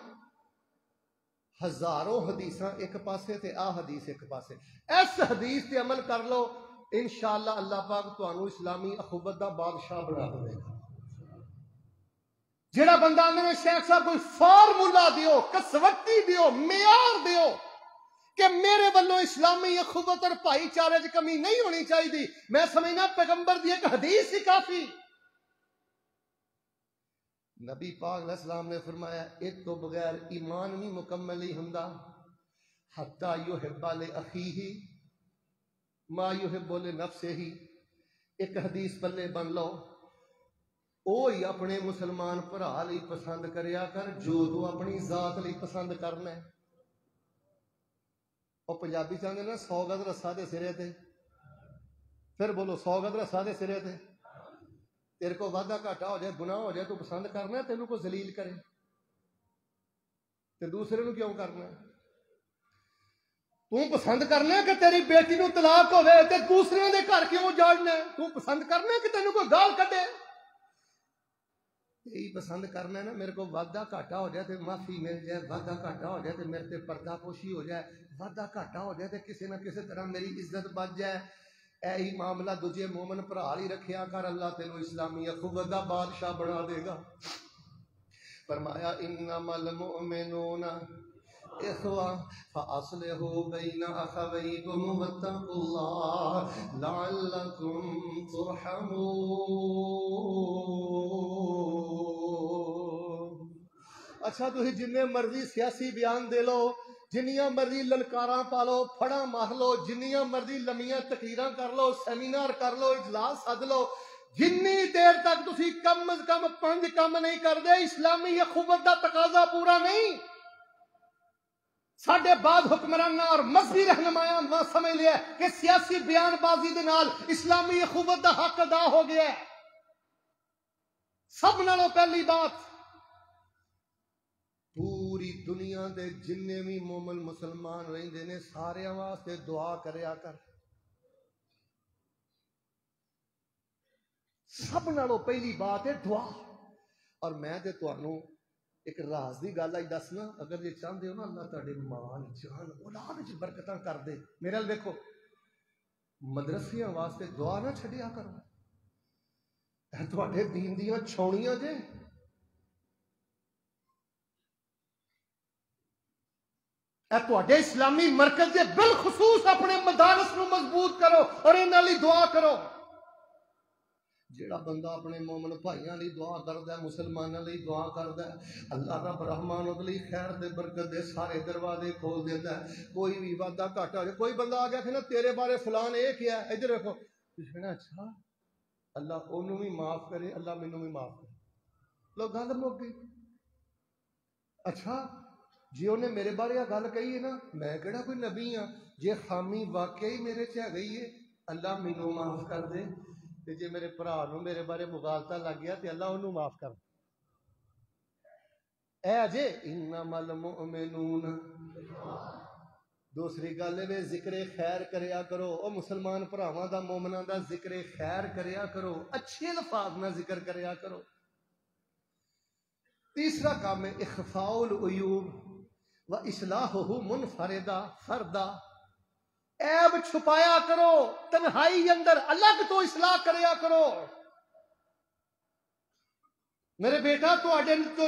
ہزاروں حدیثاں ایک پاسے تے آ حدیث ایک پاسے اس حدیث تے عمل کر لو انشاءاللہ اللہ پاک تانوں اسلامی اخوت دا بادشاہ بنا دے گا جڑا بندہ آندے شیخ صاحب کوئی فارمولا دیو کسوٹی دیو معیار دیو کہ میرے والوں اسلامی اخوت اور بھائی چارے کی کمی نہیں ہونی چاہیے میں سمجھنا پیغمبر دی ایک حدیث ہی کافی نبی پاک علیہ السلام نے فرمایا ایک تو بغیر ایمان نہیں مکمل ہی ہوندا حتی یحب لاخیہ ما یحب لنفسہ ایک حدیث پلے بن لو اوہی اپنے مسلمان بھرا لئی پسند کریا کر جو تو اپنی ذات لئی پسند کرنا ہے اور پنجابی چاہتے نا 100 گز رسا دے سرے تے پھر بولو 100 گز رسا دے سرے تے تیرے کو وعدہ گھاٹا ہو جائے گناہ ہو جائے تو پسند کرنا ہے تینوں کو ذلیل کرے تے دوسرے نو کیوں کرنا ہے تو پسند کرنا ہے کہ تیری بیٹی نو طلاق ہوئے تے دوسرے دے گھر کیوں جاڑنا ہے تو پسند کرنا ہے کہ تینوں کوئی گال کڈے یہی پسند کرنا ہے نا میرے کو وعدہ گھاٹا ہو جائے تے معافی مل جائے وعدہ گھاٹا ہو جائے تے میرے تے پردہ پوشی ہو جائے وعدہ گھاٹا ہو جائے تے کسی نہ کسی طرح میری عزت بچ جائے اے ہی معاملہ دجے مومن بھرا ہی رکھیا کر اللہ تینوں اسلامی اخوت دا بادشاہ بنا دے گا فرمایا انما المؤمنون اخوہ فاصلحوا بین اخویکم واتقوا اللہ لعلکم ترحمون اچھا تھی جن مرضی سیاسی بیان دے لو جنیاں مرضی للکاراں پا لو پھڑاں مار لو جنیاں مرضی لمیاں تقریراں کر لو سیمینار کر لو اجلاس سد لو جنی دیر تک تسی کم از کم 5 کم نہیں کر دے اسلامی اخوت دا تقاضا پورا نہیں ساڈے بعد حکمراناں اور مذہبی رہنمایاں نہ سمجھ لیا کہ سیاسی بیان بازی دے نال اسلامی اخوت دا حق ادا ہو گیا ہے سب نالوں پہلی بات پوری دنیا دے جننے بھی مومن مسلمان رہندے نے سارے واسطے دعا کریا کر سب نالوں پہلی بات ہے دعا اور میں تے تانوں ایک راز دی گل آئی دسنا اگر یہ چاہتے ہو نا اللہ تہاڈے مال جان اولاد وچ برکتاں کر دے میرے ال دیکھو مدرسیاں واسطے دعا نہ چھڈیا کرو. اے تواڈے دین دیاں چھاؤنیاں جے. اے تواڈے اسلامی مرکز دے بالخصوص اپنے مدارس نو مضبوط کرو اور انہاں لئی دعا کرو. جیڑا بندہ اپنے مومن بھائیاں لئی دعا کردا ہے، مسلماناں لئی دعا کردا ہے، اللہ رب رحمان اس لئی خیر دے برکت دے سارے دروازے کھول دیندا ہے. کوئی بھی وعدہ گھاٹا ہو، کوئی بندہ آ گیا کہ نا تیرے بارے فلان اے کیا ہے، ادھر دیکھو کہنا اچھا اللہ انہوں بھی معاف کرے، اللہ مینوں بھی معاف کرے. لو گل مک گئی. اچھا جی انہیں میرے بارے یہ گل کہی ہے نا، میں کہڑا کوئی نبی ہاں، جے خامی واقعی میرے چ گئی ہے اللہ مینوں معاف کر دے، تے جے میرے بھرا نو میرے بارے مغالطہ لگ گیا تے اللہ انہوں معاف کر دے. اے اجے انما المؤمنون. دوسری گل ہے ذکر خیر کریا کرو. او مسلمان بھراواں دا مومناں دا ذکر خیر کریا کرو، اچھے الفاظ نہ ذکر کریا کرو. تیسرا کام ہے اخفاء العیوب و اصلاحہ منفردہ فردا. عیب چھپایا کرو تنہائی اندر، الگ تو اصلاح کریا کرو. میرے بیٹا تو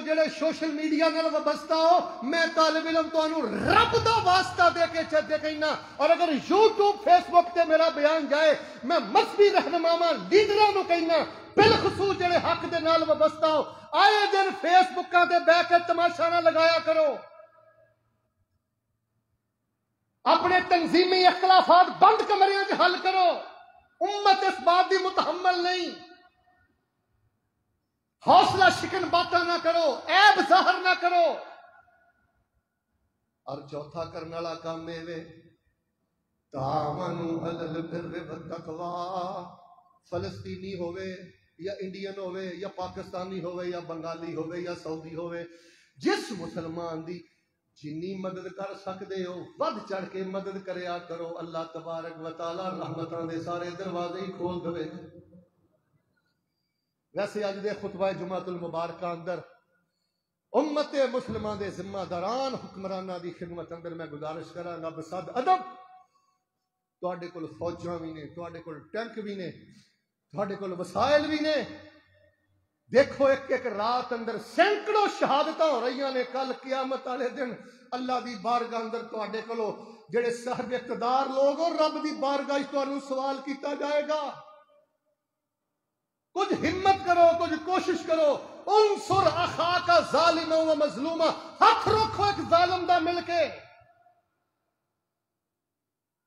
جڑے سوشل میڈیا نال وابستہ ہو، میں طالب علم تانوں رب دا واسطہ دے کے چلتے کہنا، اور اگر یوٹیوب فیس بک تے میرا بیان جائے میں مذہبی رہنماواں لیڈراں نو کہنا بالخصوص جڑے حق دے نال وابستہ ہو، آئے دن فیس بکاں تے بیٹھ کے تماشا نہ لگایا کرو. اپنے تنظیمی اختلافات بند کمریاں چ حل کرو. امت اس بات دی متحمل نہیں. حوصلہ شکن باتاں نہ کرو، عیب ظاہر نہ کرو. اور چوتھا کرنے والا کام اے تعاونوا علی البر والتقوی. فلسطینی ہوئے یا انڈین ہوئے یا پاکستانی ہوئے یا بنگالی ہوئے یا سعودی ہوئے، جس مسلمان دی جنی مدد کر سکتے ہو ود چڑھ کے مدد کریا کرو. اللہ تبارک و تعالی رحمتاں دے سارے دروازے ہی کھول دے. ویسے اج دے خطبہ جمعۃ المبارکہ اندر امت مسلمان دے ذمہ داران حکمراناں دی خدمت اندر میں گزارش کراں گا بصد ادب، تواڈے کول فوجاں بھی نے، تواڈے کول ٹینک بھی نے، تواڈے کول وسائل بھی نے. دیکھو ایک ایک رات اندر سینکڑوں شہادتاں ہو رہی نے. کل قیامت والے دن اللہ دی بارگاہ اندر تواڈے کولو جڑے صاحب اقتدار لوگ ہو رب دی بارگاہ وچ تانوں سوال کیتا جائے گا. کچھ ہمت کرو، کچھ کوشش کرو. انصر اخاک ظالما و مظلوما. ہاتھ رکھو ایک ظالم دا مل کے.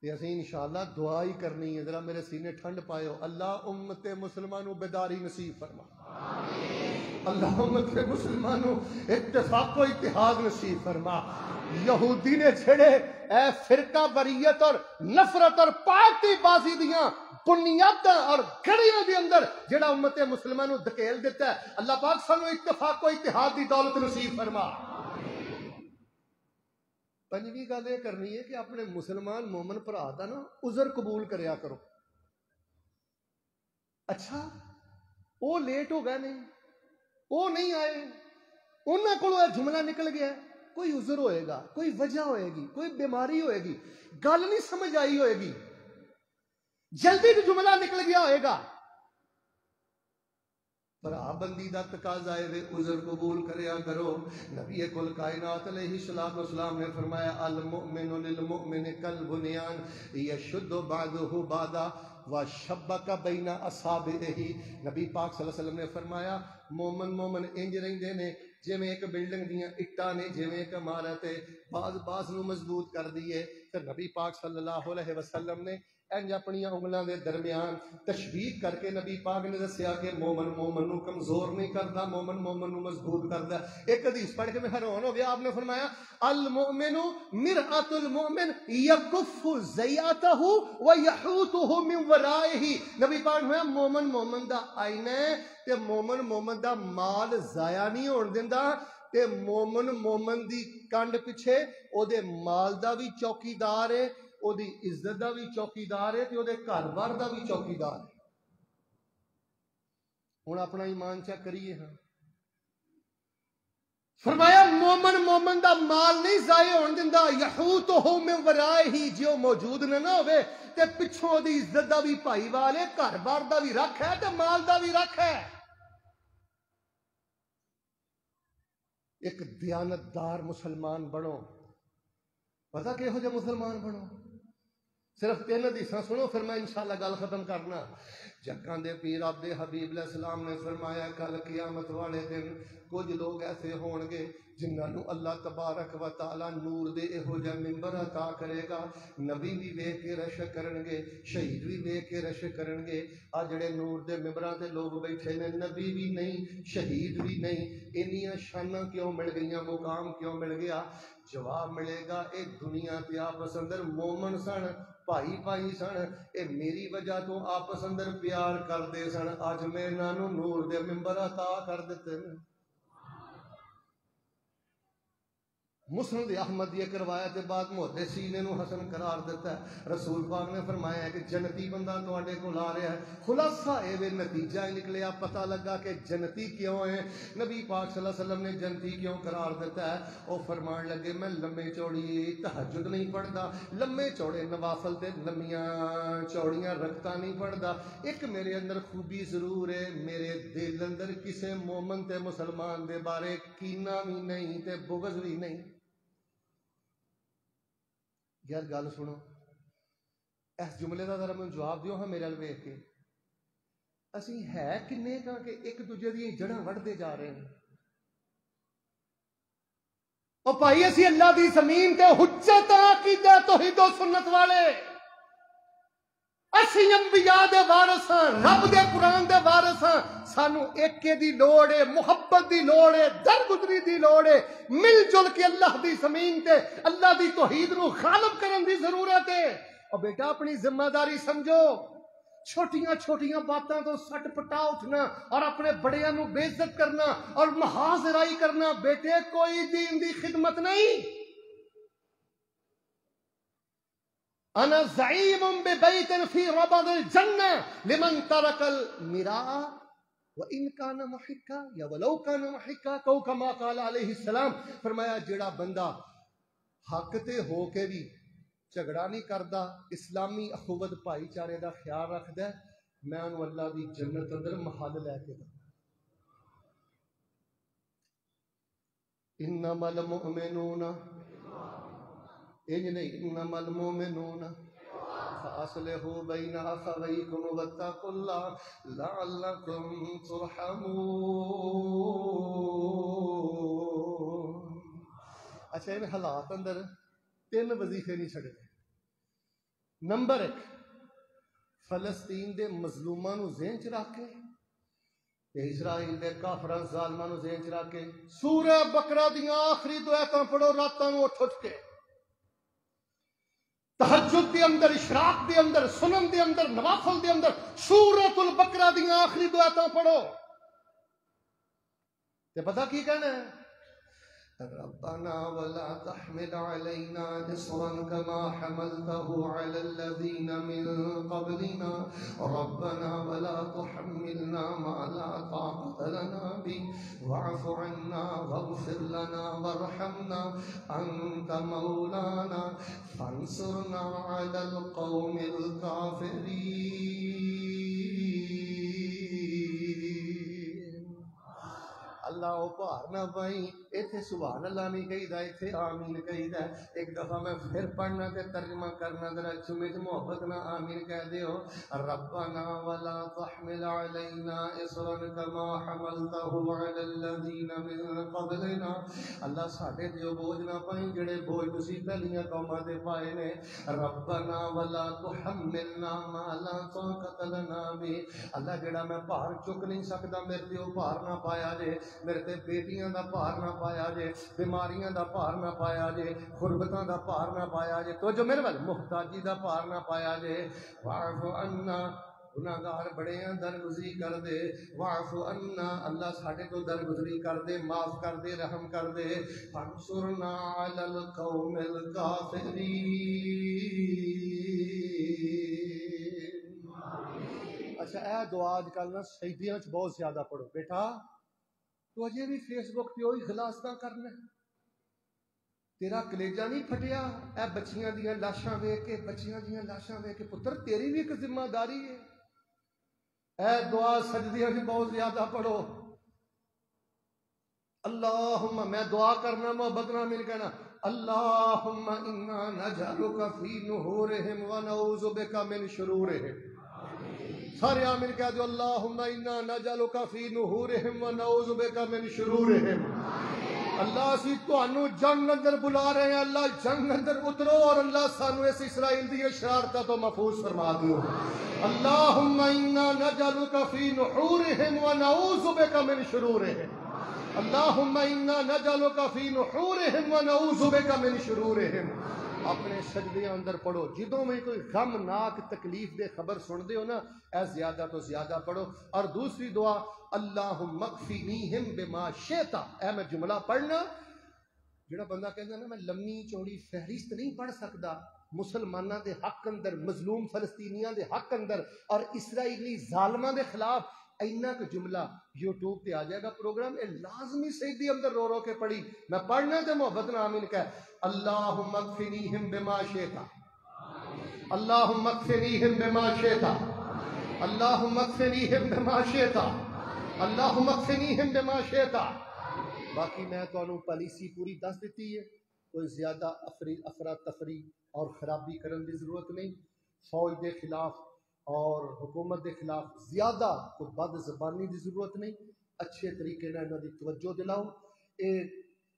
اسی انشاءاللہ دعا ہی کرنی ہے. ذرا میرے سینے ٹھنڈ پائے ہو. اللہ امت مسلمانوں بیداری نصیب فرما. اللہ امت مسلمانوں اتفاق و اتحاد نصیب فرما. یہودی نے چھڑے اے فرقہ بریت اور نفرت اور پارٹی بازی دیاں بنیاداں اور گھڑیاں دے اندر جڑا امت مسلمانوں دھکیل دیتا ہے، اللہ پاک سانو اتفاق و اتحاد دی دولت نصیب فرما. پنجویں گل یہ کرنی ہے کہ اپنے مسلمان مومن بھرا دا نا عذر قبول کریا کرو. اچھا وہ لیٹ ہو گئے نہیں، وہ نہیں آئے، انہوں کو جملہ نکل گیا ہے، کوئی عذر ہوئے گا، کوئی وجہ ہوئے گی، کوئی بیماری ہوئے گی، گل نہیں سمجھ آئی ہوئے گی، جلدی بھی جملہ نکل گیا ہوئے گا. بھرا بندی دا تقاضا ہے عذر قبول کریا کرو. نبی کل کائنات علیہ الصلوۃ والسلام نے فرمایا المؤمن للمؤمن کالبنیان یشد بعضہ بعضا وشبک بین اصابعہ. نبی پاک صلی اللہ علیہ وسلم نے فرمایا مومن مومن انج رہندے نے جویں ایک بلڈنگ دیاں اٹاں نے، جویں ایک عمارت ہے، بعض نو مضبوط کر دیے. تے نبی پاک صلی اللہ علیہ وسلم نے انج اپنی انگلاں دے درمیان تشبیہ کر کے نبی پاک نے دسیا کہ مومن مومن نو کمزور نہیں کرتا، مومن مومن نو مضبوط کرتا. ایک حدیث پڑھ کے میں حیران ہو گیا. آپ نے فرمایا المؤمن مرآۃ المؤمن یکف زیاتہ ویحوطہ من ورائہ. نبی پاک نے مومن مومن دا آئینہ ہے تے مومن مومن دا مال ضائع نہیں ہون دیندا، تے مومن مومن دی کنڈ پیچھے او دے مال دا بھی چوکیدار ہے، او دی عزت دا بھی چوکیدار ہے تے او دے گھر بار دا بھی چوکیدار ہے. ہن اپنا ایمان چیک کریے ہاں. فرمایا مومن دا مال نہیں ضائع ہون دیندا، یحوتہ من ورائے ہی، جو موجود نہ ہوئے تے پچھوں دی عزت دا بھی بھائی والے، گھر بار دا بھی رکھ ہے تے مال دا بھی رکھ ہے۔ ایک دیانتدار مسلمان بنو۔ پتا کہہو جا مسلمان بنو؟ صرف 3 حدیثاں سنو پھر میں انشاءاللہ گل ختم کرنا۔ جگاں دے پیر عبد حبیب علیہ السلام نے فرمایا کل قیامت والے دن کچھ لوگ ایسے ہون گے جنہاں نو اللہ تبارک و تعالی نور دے اہو جا ممبر عطا کرے گا، نبی بھی ویکھ کے رش کرن گے، شہید بھی ویکھ کے رش کرن گے۔ آ جڑے نور دے ممبراں تے لوگ بیٹھے نے، نبی بھی نہیں، شہید بھی نہیں، انیاں شاناں کیوں مل گئیاں، مقام کیوں مل گیا؟ جواب ملے گا اے دنیا تے آپس اندر مومن سن، بھائی سن، اے میری وجہ تو آپس اندر پیار کردے سن، اج میں انہاں نو نور دے ممبر عطا کر دتے نے۔ مسند احمد دی ایک روایت بعد محدثین نے حسن قرار دیتا ہے۔ رسول پاک نے فرمایا ہے کہ جنتی بندہ تواڈے کول آ رہا ہے۔ خلاصہ اے نتیجہ نکلیا، پتہ لگا کہ جنتی کیوں ہے، نبی پاک صلی اللہ علیہ وسلم نے جنتی کیوں قرار دیتا ہے۔ وہ فرمان لگے میں لمے چوڑی تہجد نہیں پڑھدا، لمے چوڑے نوافل تے لمیاں چوڑیاں رکعتاں نہیں پڑھدا۔ ایک میرے اندر خوبی ضرور ہے، میرے دل اندر کسے مومن تے مسلمان دے بارے کینہ بھی نہیں تے بغض بھی نہیں۔ یار گل سنو، اس جملے کا ذرا میں جواب دیو ہاں میرے ویکھ کے، اسی ہے کنے کا کہ ایک دوجے دی جڑاں وڑھتے جا رہے ہیں؟ او بھائی اسی اللہ دی زمین تے حجت عقیدہ توحید و سنت والے، اسی انبیاء دے وارث ہاں، رب دے قرآن دے وارث ہاں۔ سانو ایکے دی لوڑ ہے، محبت دی لوڑ ہے، درگزری دی لوڑ ہے، مل جل کے اللہ دی زمین تے اللہ دی توحید نو غالب کرن دی ضرورت ہے۔ اور بیٹا اپنی ذمہ داری سمجھو، چھوٹیاں چھوٹیاں باتاں تو سٹ پٹا اٹھنا اور اپنے بڑیاں نو بے عزت کرنا اور محاذرائی کرنا، بیٹے کوئی دین دی خدمت نہیں۔ انا زعیم ببیت فی ربض الجنہ لمن ترک المراء وان کان محقا یا ولو کان محقا، کو کما قال علیہ السلام، فرمایا جڑا بندہ حق تے ہو کے بھی جھگڑا نہیں کردا، اسلامی اخوت بھائی چارے دا خیال رکھدا ہے، میں انہوں اللہ دی جنت اندر محل لے کے دا۔ انما المؤمنون، انج نہیں، انما المؤمنون فاصلحوا بین اخویکم واتقوا اللہ لعلکم ترحمون۔ اچھا ان حالات اندر 3 وظیفے نہیں چھڑے۔ نمبر 1، فلسطین دے مظلوماں نو ذہن چ رکھ کے تے اسرائیل دے کافراں ظالماں نو ذہن چ رکھ کے سورہ بقرہ دیاں آخری 2 آیتاں پڑھو راتاں نو اٹھ کے، تہجد دے اندر، اشراق دے اندر، سنن دے اندر، نوافل دے اندر سورۃ البقرہ دیاں آخری 2 آیتاں پڑھو تے پتہ کی کہنا ہے؟ ربنا ولا تحمل علينا إصرا كما حملته على الذين من قبلنا ربنا ولا تحملنا ما لا طاقة لنا به واعف عنا واغفر لنا وارحمنا أنت مولانا فانصرنا على القوم الكافرين۔ اللہ او بھار نہ پائی، ایتھے سبحان اللہ نہیں کہی دا، ایتھے آمین کہی دا۔ ایک دفعہ میں پھر پڑھنا تے ترجمہ کرنا، ذرا چمچ محبت نہ آمین کہہ دیو۔ ربنا ولا تحمل علينا اصرا كما حملته على الذين من قبلنا، اللہ ساڈے تے بوجھ نہ پائی جڑے بوجھ تسی پہلیاں قوماں تے پائے نے۔ ربنا ولا تحملنا ما لا طاقة لنا به، اللہ جڑا میں بھار چک نہیں سکدا میرے تے او بھار نہ پایا جے، میرے تے بیٹیاں دا بھار نہ پایا جے، بیماریاں دا بھار نہ پایا جے، غربتاں دا بھار نہ پایا جے، تو جو میرے وال محتاجی دا بھار نہ پایا جے۔ واعف عنا، گناہگار بڑے ہیں درگزری کر دے، واعف عنا، اللہ ساڈے تو درگزری کر دے، معاف کر دے، رحم کر دے۔ فانصرنا علی القوم الکافرین۔ اچھا اے دعا اج کل نا سجدیاں چ بہت زیادہ پڑھو بیٹا، تو اجے بھی فیس بک پہ وہی خلاصہ کرنا ہے؟ تیرا کلیجہ نہیں پھٹیا اے بچیاں دیاں لاشاں ویکھ کے، بچیاں دیاں لاشاں ویکھ کے؟ پتر تیری بھی ایک ذمہ داری ہے۔ اے دعا سجدیاں بھی بہت زیادہ پڑھو۔ اللہم، میں دعا کرنا محبت نہ مل کہنا اللہم انا نجعلک فی نحورہم ونعوذ بک من شرورہم۔ سارے آمین کہہ دو اللہم انا نجعلک فی نحورہم ونعوذ بک من شرورہم۔ اللہ اسی تانوں جنگ اندر بلا رہے ہیں، اللہ جنگ اندر اترو اور اللہ سانو اس اسرائیل دی شرارتاں تو محفوظ فرما دیو۔ اللہم انا نجعلک فی نحورہم ونعوذ بک من شرورہم۔ اللہم انا نجعلک فی نحورہم ونعوذ بک من شرورہم۔ اپنے سجدے اندر پڑھو، جدوں میں کوئی غمناک تکلیف دے خبر سن دے ہو نا، اے زیادہ تو زیادہ پڑھو۔ اور دوسری دعا اللہم اکفینیہم بما شئت، اے میں جملہ پڑھنا جڑا بندہ کہندا نا میں لمبی چوڑی فہرست نہیں پڑھ سکدا مسلماناں دے حق اندر، مظلوم فلسطینیاں دے حق اندر اور اسرائیلی ظالماں دے خلاف، اینا کا جملہ یوٹیوب پہ آ جائے گا پروگرام، اے لازمی سجدے اندر رو رو کے پڑھی۔ میں پڑھنا تے محبت نہ آمین کہہ اللہم اکفینیہم بما شئت، اللہم اکفینیہم بما شئت، اللہم اکفینیہم بما شئت، اللہم اکفینیہم بما شئت۔ باقی میں تو انہوں پالیسی پوری دس دیتی ہے، کوئی زیادہ افراتفری اور خرابی کرن دی ضرورت نہیں، فوج دے خلاف اور حکومت دے خلاف زیادہ کوئی بد زبانی دی ضرورت نہیں، اچھے طریقے نال انہاں دی توجہ دلاؤ۔ اے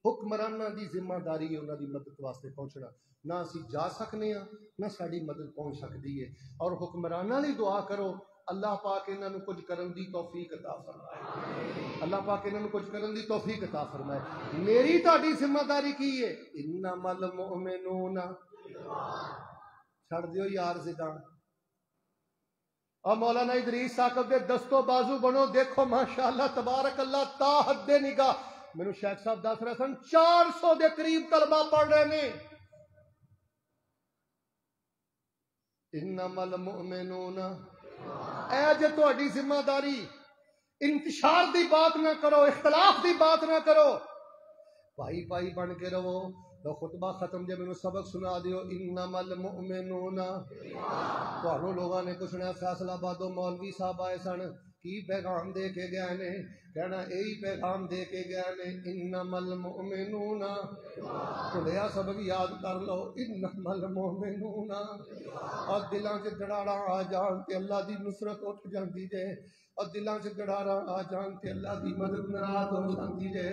حکمراناں دی ذمہ داری ہے انہاں دی مدد واسطے پہنچنا، نہ اسی جا سکنے ہاں نہ ساری مدد پہنچ سکتی ہے، اور حکمراناں دی دعا کرو اللہ پاک انہاں نوں کچھ کرن دی توفیق عطا فرمائے، اللہ پاک انہاں نوں کچھ کرن دی توفیق عطا فرمائے۔ میری تہاڈی ذمہ داری کی ہے؟ انما المؤمنون، چھڑ دیو یار زداں، اور مولانا ادریس صاحب دے دستو بازو بنو، دیکھو ماشاءاللہ تبارک اللہ تا حد نگاہ، مینوں شیخ صاحب دس رہے سن 400 دے قریب طلبہ پڑھ رہے نے۔ انما المؤمنون، اے جے تہاڈی ذمہ داری، انتشار دی بات نہ کرو، اختلاف دی بات نہ کرو، بھائی بھائی بن کے رہو۔ تو خطبہ ختم جے مینوں سبق سنا دیو انما المؤمنون۔ تہانوں لوگاں نے پوچھنا فیصل آبادوں مولوی صاحب آئے سن کی پیغام دے کے گئے نے، کہنا یہی پیغام دے کے گئے نے انما المؤمنون۔ تھوڑا سبق یاد کر لو انما المؤمنون، اور دلاں چ گڑاڑا آ جان تے اللہ دی نصرت اٹھ جاندی جے، اور دلاں چ گڑاڑا آ جان تے اللہ دی مدد ناراض ہو جاندی جے۔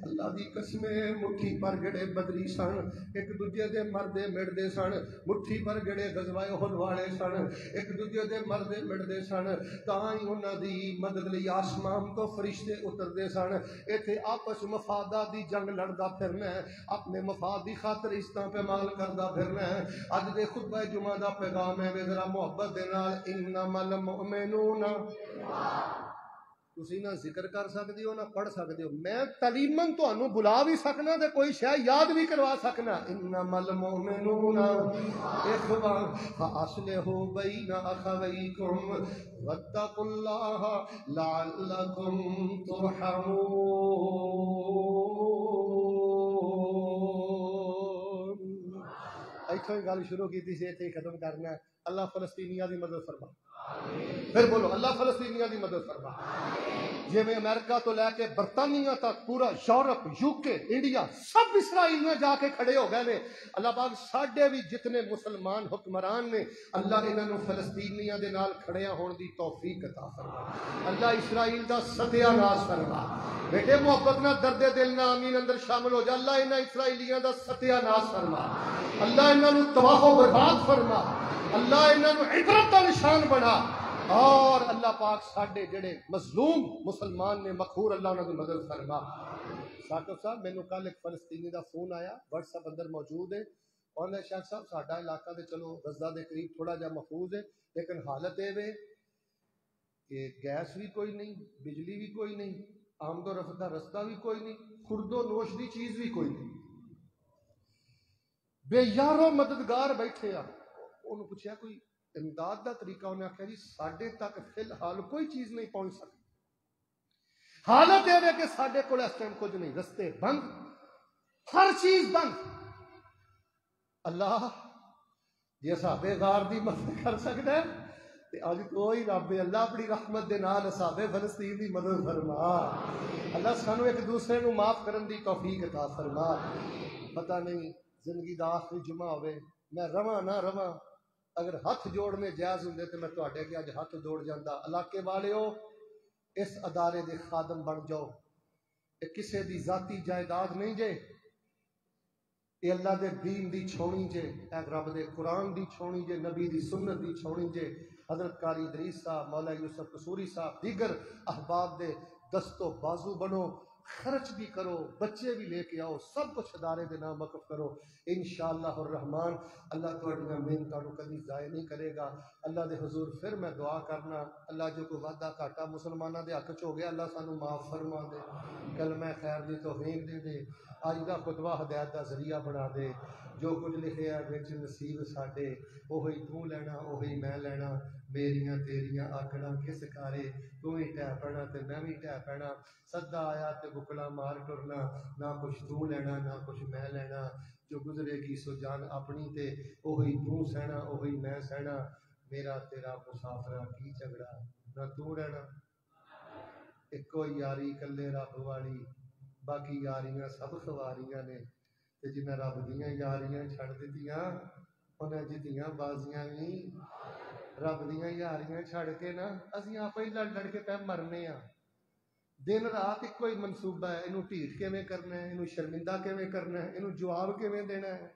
اللہ دی قسم مٹھی پر جڑے بدری سن ایک دوجے دے مردے مڑدے سن، مٹھی پر جڑے غزوہ احد والے سن ایک دوجے دے مردے مڑدے سن، تاں ہی انہاں دی مدد لئی آسمان تو فرشتے اتردے سن۔ ایتھے آپس مفادات دی جنگ لڑدا پھرنا ہے، اپنے مفاد دی خاطر عزتاں پامال کردا پھرنا ہے۔ اج دے خطبہ جمعہ دا پیغام ہے ذرا محبت دے نال انما المؤمنون۔ تسی نہ ذکر کر سکتے ہو نہ پڑھ سکتے ہو، میں تعلیماً تانوں بلا بھی سکنا تے کوئی شے یاد بھی کروا سکنا۔ انما المؤمنون اخوان فاصلحوا بین اخویکم واتقوا اللہ لعلکم ترحمون۔ ایتھوں ہی گل شروع کی تھی، ایتھے ہی ختم کرنا ہے۔ اللہ فلسطینیاں دی مدد فرما، پھر بولو اللہ فلسطینیاں دی مدد فرما۔ جی میں امریکہ تو لے کے برطانیہ تک پورا یورپ، یوکے، انڈیا سب اسرائیل میں جا کے کھڑے ہو گئے نے۔ اللہ پاک ساڈے بھی جتنے مسلمان حکمران نے اللہ انہاں نوں فلسطینیاں دے نال کھڑیاں ہون دی توفیق عطا فرما۔ اللہ اسرائیل دا ستیہ ناش فرما۔ بیٹے محبت نہ درد دل نہ آمین اندر شامل ہو جا۔ اللہ انہاں اسرائیلیاں دا ستیہ ناش فرما، اللہ انہاں نوں تباہ و برباد فرما، اللہ انہاں نوں عبرت دا نشان بنا، اور اللہ پاک ساڈے جڑے مظلوم مسلمان نے مقہور اللہ انہاں دی مدد فرما۔ ثاقب صاحب مینوں کل ایک فلسطینی دا فون آیا، واٹس ایپ اندر موجود ہے، اور شیخ صاحب ساڈا علاقہ تے چلو غزہ دے قریب تھوڑا جا محفوظ ہے، لیکن حالت اے وے کہ گیس بھی کوئی نہیں، بجلی بھی کوئی نہیں، آمد و رفت دا رستہ بھی کوئی نہیں، خورد و نوش دی چیز بھی کوئی نہیں، بے یارو مددگار بیٹھے آ۔ انہوں پوچھا کوئی امداد دا طریقہ، انہیں آخیا جی ساڈے تک فی الحال کوئی چیز نہیں پہنچ سکتی، حالت یہ ہے کہ سارے کو اس ٹائم کچھ نہیں، رستے بند، ہر چیز بند۔ اللہ جی اصحاب غار دی مدد کر سکتا ہے تے اج کوئی رب اللہ اپنی رحمت دے نال اصحاب فلسطین دی مدد فرما۔ اللہ سانو ایک دوسرے نو معاف کرن دی توفیق عطا فرما۔ پتہ نہیں زندگی دا آخری جمعہ ہوئے، میں رواں نہ رواں، اگر ہاتھ جوڑنے جائز ہوندے تے میں تواڈے اگے اج ہاتھ جوڑ جاندا۔ علاقے والیو اس ادارے دے خادم بن جاؤ، یہ کسے دی ذاتی جائیداد نہیں جے، یہ اللہ دے دین دی چھوڑی جے، اے رب دے قرآن دی چھوڑی جے، نبی دی سنت دی چھوڑی جے۔ حضرت قاری ادریس صاحب، مولا یوسف قصوری صاحب، دیگر احباب دے دست و بازو بنو، خرچ بھی کرو، بچے بھی لے کے آؤ، سب کچھ ادارے دے نام وقف کرو، انشاءاللہ الرحمن اللہ تہاڈیاں محنتاں نوں کبھی ضائع نہیں کرے گا۔ اللہ دے حضور پھر میں دعا کرنا، اللہ جو کوئی وعدہ گھاٹا مسلماناں دے حق چ ہو گیا اللہ سانو معاف فرما دے، کلمہ خیر دی توفیق دے دے، اج دا خطبہ ہدایت دا ذریعہ بنا دے، جو کچھ لکھیا ہے وچ نصیب ساڈے، اوہی تو لینا اوہی میں لینا، میریاں تیریاں آکڑاں کس کارے، تو ہی ٹہ پینا تے میں بھی ٹہ پینا، سدا آیا تے بکڑا مار ٹرنا، نہ کچھ تو لینا نہ کچھ میں لینا، جو گزرے گی سو جان اپنی تے اوہی تو سہنا اوہی میں سہنا، میرا تیرا مسافرہ کی جھگڑا، نہ تو رہنا ایکو یاری کلے رب والی، باقی یاریاں سب خواریاں نے، تے جنہیں رب دیاں یاریاں چھڑ دتیاں انہیں جتیاں بازیاں بھی رب دیاں یاریاں چھڑ کے نا اسی آپ ہی لڑ کے پہ مرنے ہاں۔ دن رات ایک کوئی منصوبہ ہے، انہوں ٹھیٹ کیویں کرنا ہے، انہوں شرمندہ کیویں کرنا ہے، انہوں جواب کیویں دینا ہے،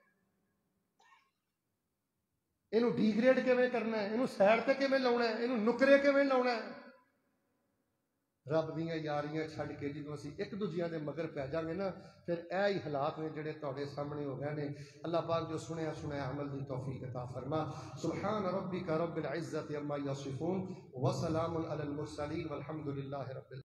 انہوں ڈیگریڈ کیویں کرنا ہے، انہوں سائڈ تے کیویں لاؤنا ہے، انہوں نکرے کیویں لاؤنا ہے۔ رب دیاں یاریاں چھڑ کے جدوں اسی ایک دوجیاں دے مگر پہ جاں گے نا، پھر اے ہی حالات نے جڑے تواڈے سامنے ہو گئے نے۔ اللہ پاک جو سنیا سنیا عمل دی توفیق عطا فرما۔ سبحان ربک رب العزت عما یصفون وسلام علی المرسلین والحمد للہ رب العالمین۔